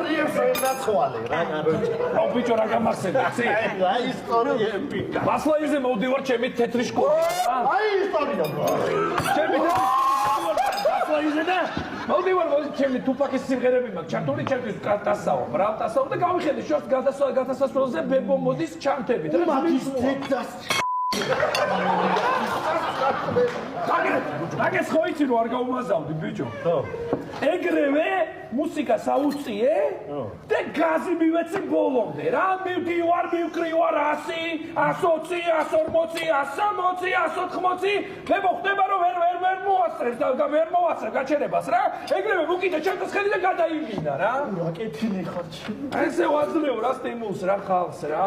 ისტორიებს ენაცვალე რა აუ ბიჭო რა გამახსენდა ცი რა ისტორიები მასლაიზე მოვდივარ ჩემი თეთრი შკოლა აი ისტორია ჩემი მასლაიზე და მოვდივარ ჩემი თუფაკის სიმღერები მაქვს ჩართული ჩემთვის კატასაო ბრალტასაო და გავიხედე შორს გადასასვლელზე ბებო მოდის ჩანთებით რა მაგის თეთრას მაგას ხო იცი რომ არ გაუმაზავდი ბიჭო ხო ეგრევე მუსიკა საუწიე და გაზი მივეცი ბოლომდე რა მივდივარ მივკრივარ 100 120 140 160 180 მე მოხდება რომ ვერ მოასწრებს და ვერ მოასწრებ გაჩერებას რა ეგრევე მუკიდე ჩემს ხედი და გადაიმინა რა რაკეთილი ხარ ესე ვაძლევ რა სტიმულს რა ხალხს რა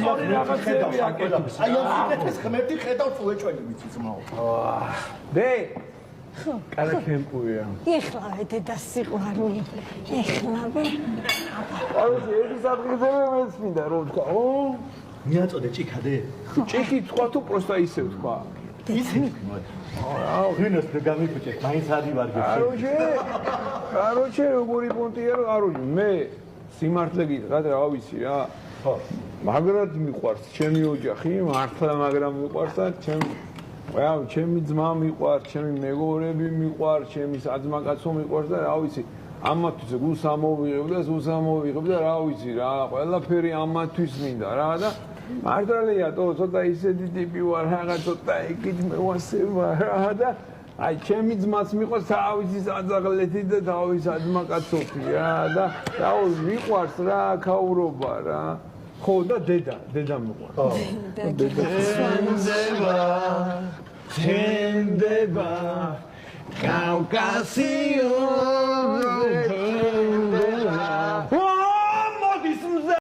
ზორი რაღაცები აკეთებს აი ამ ღმერთი ხედავს უეჭველი ვიცი ძმაო დე კალა კემპუია ეხლავე დედა სიყვარული ეხლავე აი ეს ადგილზე მეც მინდა რომ თქვა ო მიაწოდე ჭიქადე ჭიქი თქვა თუ პროსტა ისევ თქვა ისე აუ ვინოს გამიფუჭე მაინც ადივარგებს კაროჩე როგორი პონტია რომ აროჯი მე სიმართლე გითხრათ რა ვიცი რა ხო მაგრად მიყვარს ჩემი ოჯახი მართლა მაგრამ მიყვარს და ჩემი ძმა მიყვარს ჩემი მეგობრები მიყვარს ჩემი საძმაკაცო მიყვარს და რა ვიცი ამათვის გულს ამოვიღებ და რა ვიცი რა ყველაფერი ამათვის მინდა რა და მართალია ცოტა ისეთი ტიპი ვარ რაღაც ცოტა იქით მე ვასება რა და აი ჩემი ძმაც მიყვარს თავისი საძაღლეთი და თავისი საძმაკაცოთი რა და მიყვარს რა ქაურობა რა ხო და დედა მიყვარს თენდება კავკასიო